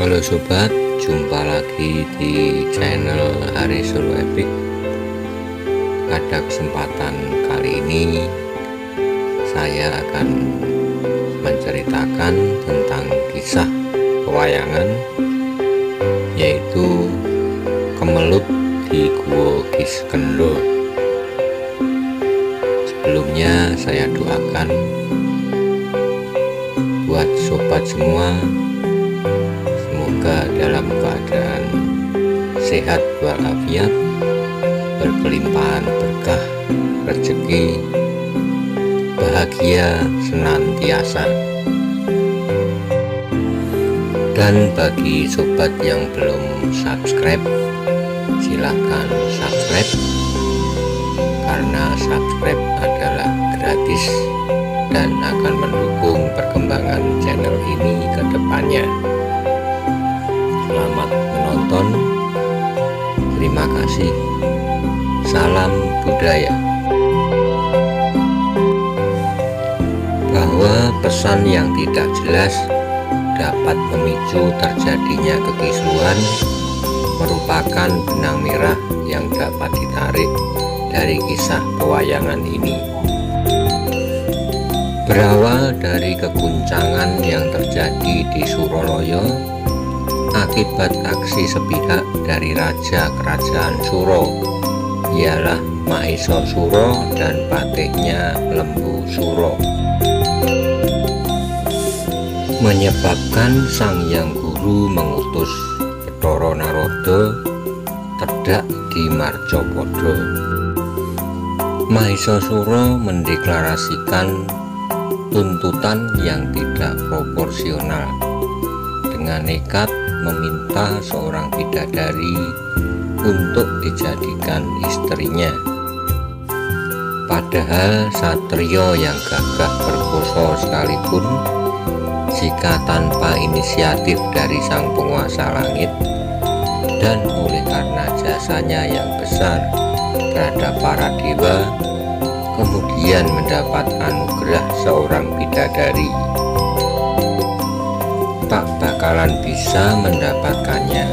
Halo sobat, jumpa lagi di channel Hari Solo Epic. Pada kesempatan kali ini saya akan menceritakan tentang kisah pewayangan, yaitu Kemelut di Guwa Kiskendha. Sebelumnya saya doakan buat sobat semua, semoga dalam keadaan sehat walafiat, berkelimpahan berkah rezeki, bahagia senantiasa. Dan bagi sobat yang belum subscribe, silahkan subscribe, karena subscribe adalah gratis dan akan mendukung perkembangan channel ini ke depannya. Selamat menonton, terima kasih, salam budaya. Bahwa pesan yang tidak jelas dapat memicu terjadinya kekisruhan merupakan benang merah yang dapat ditarik dari kisah pewayangan ini. Berawal dari keguncangan yang terjadi di Suralaya akibat aksi sepihak dari Raja Kerajaan Suro, ialah Mahesa Suro dan patihnya Lembu Suro, menyebabkan Sang Hyang Guru mengutus Bathara Narada terdak di Marcapada. Mahesa Suro mendeklarasikan tuntutan yang tidak proporsional dengan nekat meminta seorang bidadari untuk dijadikan istrinya. Padahal satrio yang gagah perkosa sekalipun, jika tanpa inisiatif dari sang penguasa langit dan oleh karena jasanya yang besar terhadap para dewa, kemudian mendapat anugerah seorang bidadari, tak bakalan bisa mendapatkannya.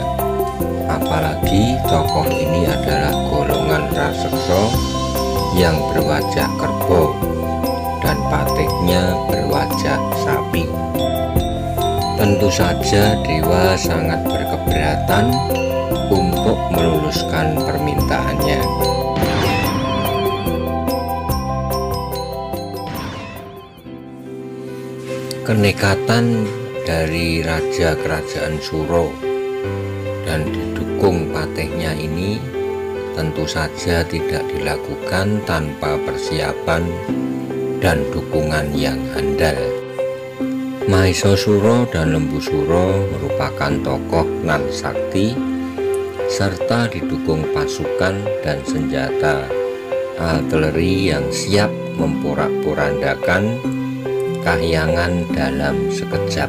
Apalagi tokoh ini adalah golongan raseksa yang berwajah kerbau dan patihnya berwajah sapi. Tentu saja dewa sangat berkeberatan untuk meluluskan permintaannya. Kenekatan dari Raja Kerajaan Suro dan didukung patihnya ini tentu saja tidak dilakukan tanpa persiapan dan dukungan yang handal. Mahesa Suro dan Lembu Suro merupakan tokoh nan sakti serta didukung pasukan dan senjata artileri yang siap memporak-porandakan kahyangan dalam sekejap.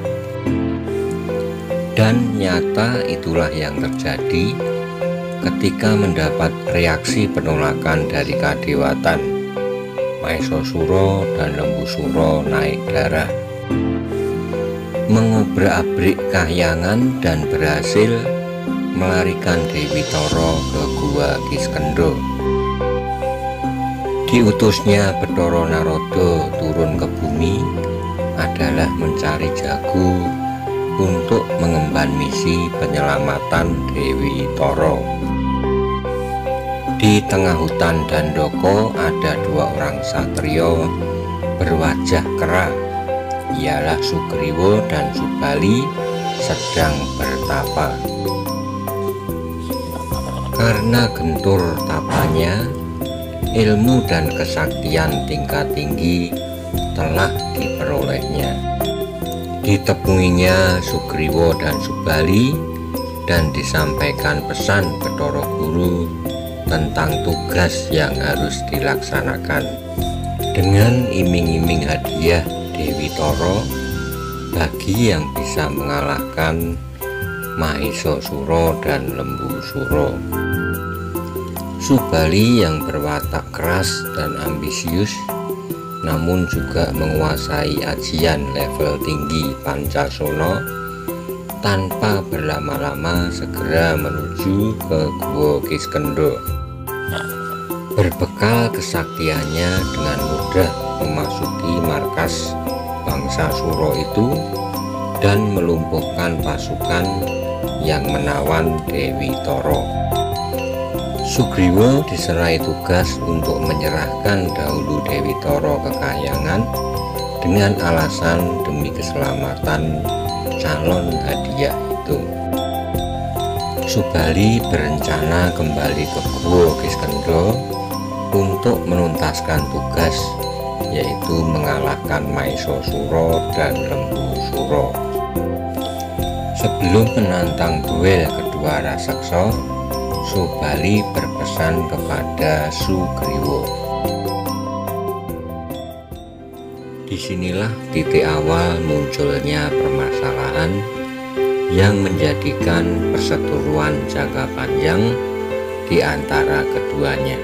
Dan nyata itulah yang terjadi ketika mendapat reaksi penolakan dari kadewatan. Mahesa Suro dan Lembu Suro naik darah, mengobrak-abrik kahyangan dan berhasil melarikan Dewi Tara ke Guwa Kiskendha. Diutusnya Bathara Narada turun ke bumi adalah mencari jago untuk mengemban misi penyelamatan Dewi Tara. Di tengah hutan Dandaka ada dua orang satrio berwajah kera, ialah Sugriwa dan Subali, sedang bertapa. Karena gentur tapanya, ilmu dan kesaktian tingkat tinggi telah diperolehnya. Ditepunginya Sugriwa dan Subali dan disampaikan pesan Bathara Guru tentang tugas yang harus dilaksanakan. Dengan iming-iming hadiah Dewi Tara bagi yang bisa mengalahkan Mahesa Suro dan Lembu Suro. Subali yang berwatak keras dan ambisius namun juga menguasai ajian level tinggi Pancasona, tanpa berlama-lama segera menuju ke Gua Kiskendha. Berbekal kesaktiannya dengan mudah memasuki markas bangsa Suro itu dan melumpuhkan pasukan yang menawan Dewi Tara. Sugriwa diserai tugas untuk menyerahkan dahulu Dewi Tara ke Kahyangan dengan alasan demi keselamatan calon hadiah itu. Subali berencana kembali ke Gua Kiskendha untuk menuntaskan tugas, yaitu mengalahkan Maesasura dan Lembu Suro. Sebelum menantang duel kedua raseksa, Subali berpesan kepada Sugriwa. Disinilah titik awal munculnya permasalahan yang menjadikan perseteruan jangka panjang di antara keduanya.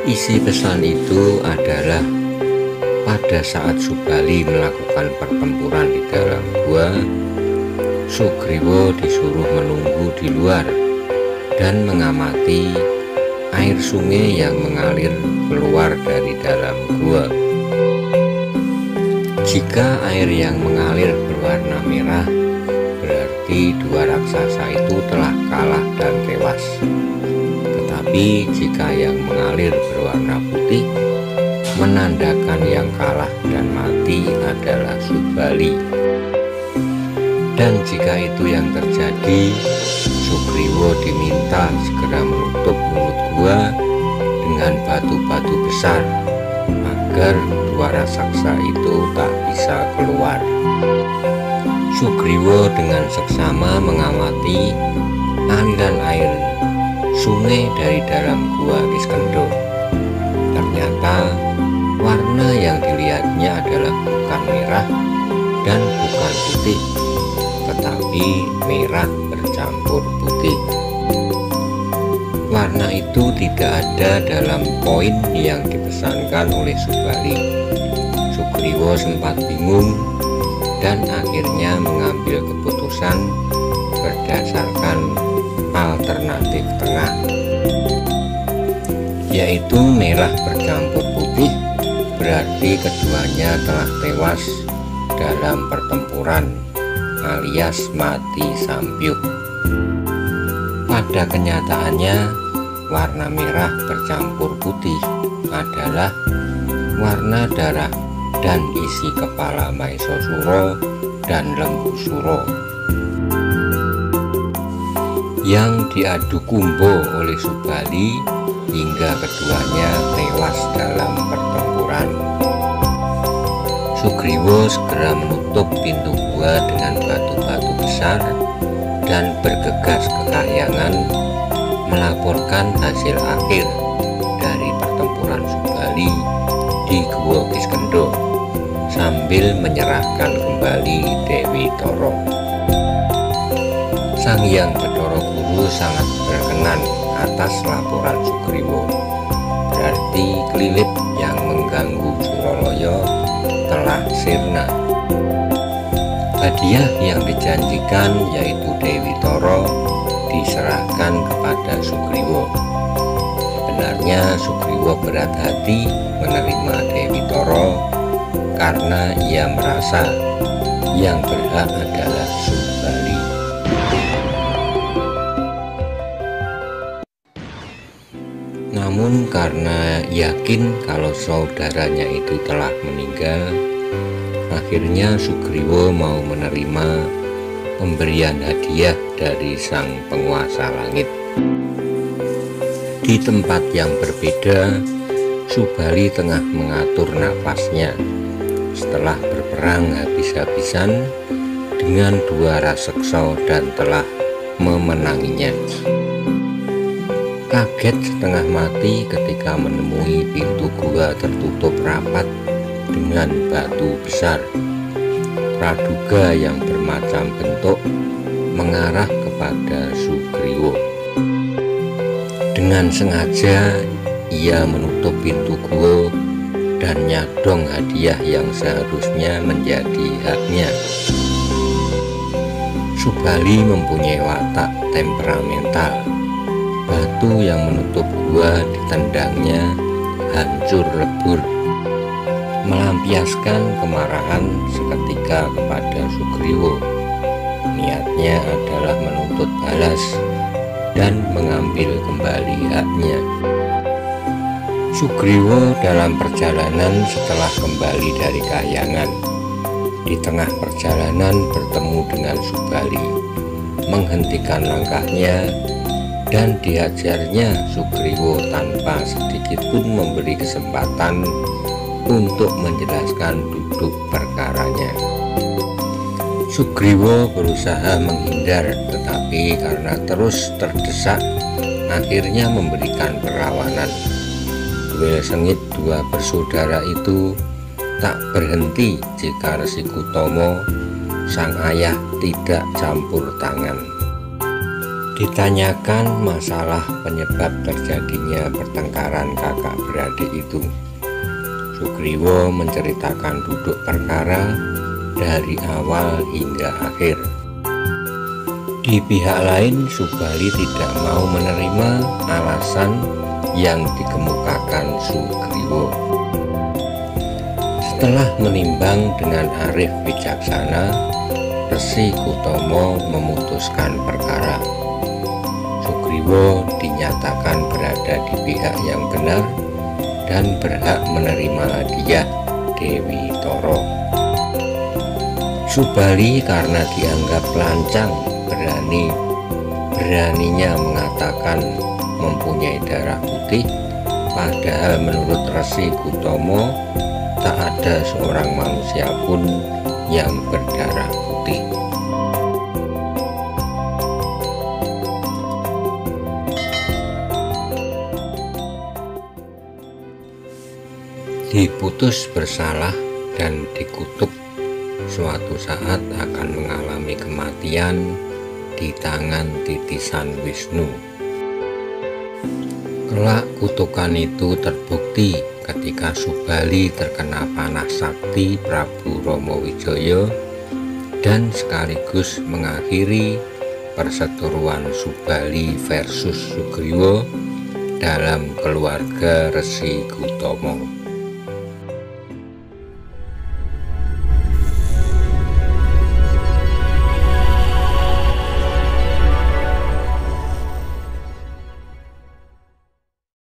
Isi pesan itu adalah pada saat Subali melakukan pertempuran di dalam gua, Sugriwa disuruh menunggu di luar dan mengamati air sungai yang mengalir keluar dari dalam gua. Jika air yang mengalir berwarna merah, berarti dua raksasa itu telah kalah dan tewas. Tetapi jika yang mengalir berwarna putih, menandakan yang kalah dan mati adalah Subali. Dan jika itu yang terjadi, Sugriwa diminta segera menutup mulut gua dengan batu-batu besar agar dua raksasa itu tak bisa keluar. Sugriwa dengan seksama mengamati aliran air sungai dari dalam Gua Kiskendha. Ternyata warna yang dilihatnya adalah bukan merah dan bukan putih, tetapi merah bercampur putih. Warna itu tidak ada dalam poin yang dipesankan oleh Subali. Sugriwa sempat bingung dan akhirnya mengambil keputusan berdasarkan alternatif tengah, yaitu merah bercampur putih, berarti keduanya telah tewas dalam pertempuran alias mati sambyuk. Pada kenyataannya, warna merah bercampur putih adalah warna darah dan isi kepala Maesasura dan Lembu Suro yang diadu kumbo oleh Subali hingga keduanya tewas dalam pertempuran. Sugriwa segera menutup pintu gua dengan batu-batu besar dan bergegas ke Kahyangan melaporkan hasil akhir dari pertempuran Subali di Gua Kiskendha sambil menyerahkan kembali Dewi Tara. Sang Hyang Bathara Guru sangat berkenan atas laporan Sugriwa. Berarti kelilip yang mengganggu Suralaya telah sirna. Hadiah yang dijanjikan yaitu Dewi Tara diserahkan kepada Sugriwa. Sebenarnya Sugriwa berat hati menerima Dewi Tara karena ia merasa yang berhak adalah Subali. Namun karena yakin kalau saudaranya itu telah meninggal, akhirnya Sugriwa mau menerima pemberian hadiah dari sang penguasa langit. Di tempat yang berbeda, Subali tengah mengatur nafasnya setelah berperang habis-habisan dengan dua raseksa dan telah memenanginya. Kaget setengah mati ketika menemui pintu gua tertutup rapat dengan batu besar. Praduga yang bermacam bentuk mengarah kepada Sugriwa. Dengan sengaja ia menutup pintu gua dan nyadong hadiah yang seharusnya menjadi haknya. Subali mempunyai watak temperamental. Batu yang menutup gua ditendangnya hancur lebur, melampiaskan kemarahan seketika kepada Sugriwa. Niatnya adalah menuntut balas dan mengambil kembali haknya. Sugriwa dalam perjalanan setelah kembali dari Kahyangan, di tengah perjalanan bertemu dengan Subali, menghentikan langkahnya dan dihajarnya Sugriwa tanpa sedikit pun memberi kesempatan untuk menjelaskan duduk perkaranya. Sugriwa berusaha menghindar, tetapi karena terus terdesak akhirnya memberikan perlawanan. Duel sengit dua bersaudara itu tak berhenti jika Resi Kutomo, sang ayah, tidak campur tangan. Ditanyakan masalah penyebab terjadinya pertengkaran kakak beradik itu, Sugriwa menceritakan duduk perkara dari awal hingga akhir. Di pihak lain, Subali tidak mau menerima alasan yang dikemukakan Sugriwa. Setelah menimbang dengan arif bijaksana, Resi Kutomo memutuskan perkara. Sugriwa dinyatakan berada di pihak yang benar dan berhak menerima hadiah Dewi Toro. Subali karena dianggap lancang, beraninya mengatakan mempunyai darah putih, padahal menurut Resi Kutomo tak ada seorang manusia pun yang berdarah putih. Diputus bersalah dan dikutuk, suatu saat akan mengalami kematian di tangan titisan Wisnu. Kelak kutukan itu terbukti ketika Subali terkena panah sakti Prabu Romowijoyo dan sekaligus mengakhiri perseteruan Subali versus Sugriwa dalam keluarga Resi Kutomo.